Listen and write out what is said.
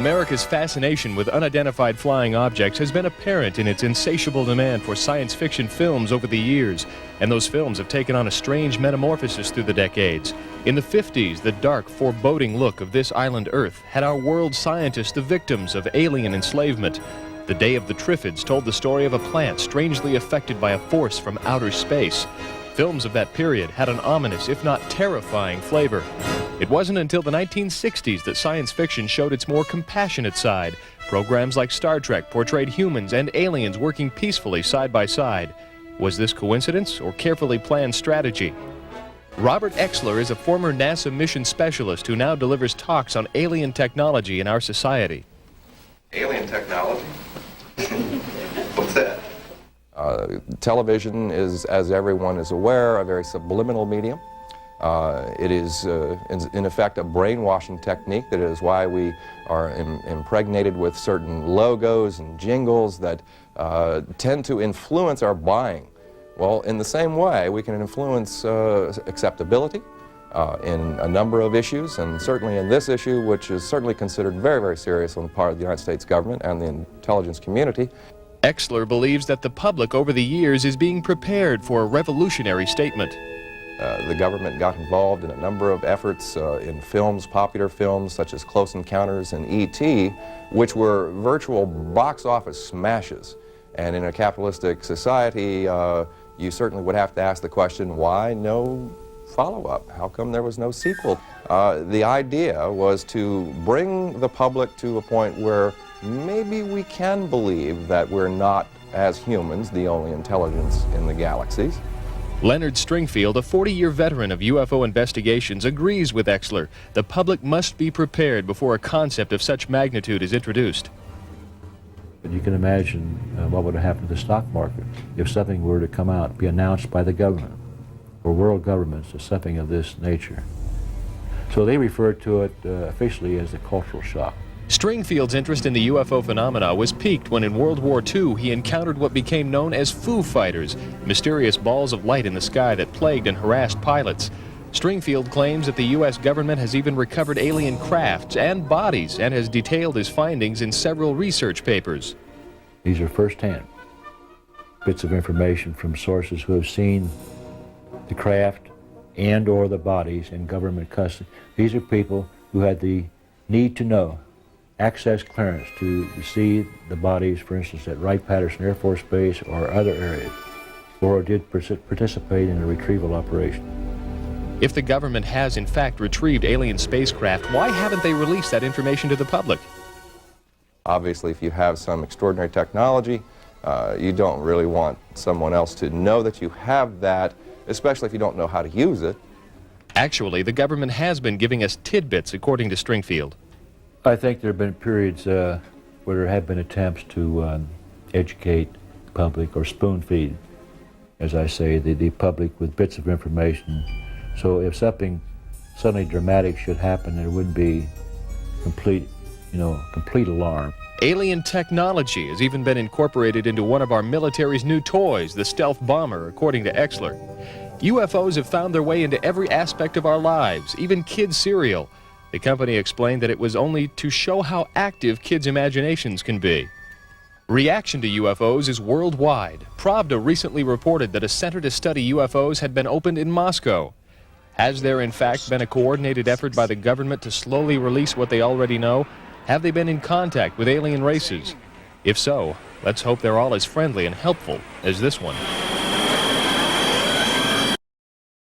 America's fascination with unidentified flying objects has been apparent in its insatiable demand for science fiction films over the years, and those films have taken on a strange metamorphosis through the decades. In the 50s, the dark, foreboding look of This Island Earth had our world scientists the victims of alien enslavement. The Day of the Triffids told the story of a plant strangely affected by a force from outer space. Films of that period had an ominous, if not terrifying, flavor. It wasn't until the 1960s that science fiction showed its more compassionate side. Programs like Star Trek portrayed humans and aliens working peacefully side by side. Was this coincidence or carefully planned strategy? Robert Oechsler is a former NASA mission specialist who now delivers talks on alien technology in our society. Alien technology? What's that? Television is, as everyone is aware, a very subliminal medium. It is, in effect, a brainwashing technique. That is why we are impregnated with certain logos and jingles that tend to influence our buying. Well, in the same way, we can influence acceptability in a number of issues, and certainly in this issue, which is certainly considered very, very serious on the part of the United States government and the intelligence community. Oechsler believes that the public over the years is being prepared for a revolutionary statement. The government got involved in a number of efforts in films, popular films such as Close Encounters and E.T., which were virtual box office smashes. And in a capitalistic society, you certainly would have to ask the question, why no follow-up? How come there was no sequel? The idea was to bring the public to a point where maybe we can believe that we're not, as humans, the only intelligence in the galaxies. Leonard Stringfield, a 40-year veteran of UFO investigations, agrees with Oechsler. The public must be prepared before a concept of such magnitude is introduced. But you can imagine what would happen to the stock market if something were to come out, be announced by the government or world governments as something of this nature. So they refer to it officially as the cultural shock. Stringfield's interest in the UFO phenomena was piqued when in World War II he encountered what became known as Foo Fighters, mysterious balls of light in the sky that plagued and harassed pilots. Stringfield claims that the U.S. government has even recovered alien crafts and bodies and has detailed his findings in several research papers. These are first-hand bits of information from sources who have seen the craft and or the bodies in government custody. These are people who had the need to know, access clearance to see the bodies, for instance, at Wright-Patterson Air Force Base or other areas, or did participate in a retrieval operation. If the government has in fact retrieved alien spacecraft, why haven't they released that information to the public? Obviously, if you have some extraordinary technology, you don't really want someone else to know that you have that, especially if you don't know how to use it. Actually, the government has been giving us tidbits, according to Stringfield. I think there have been periods where there have been attempts to educate the public or spoon-feed, as I say, the public with bits of information. So if something suddenly dramatic should happen, there wouldn't be complete alarm. Alien technology has even been incorporated into one of our military's new toys, the stealth bomber, according to Oechsler. UFOs have found their way into every aspect of our lives, even kids' cereal. The company explained that it was only to show how active kids' imaginations can be. Reaction to UFOs is worldwide. Pravda recently reported that a center to study UFOs had been opened in Moscow. Has there in fact been a coordinated effort by the government to slowly release what they already know? Have they been in contact with alien races? If so, let's hope they're all as friendly and helpful as this one.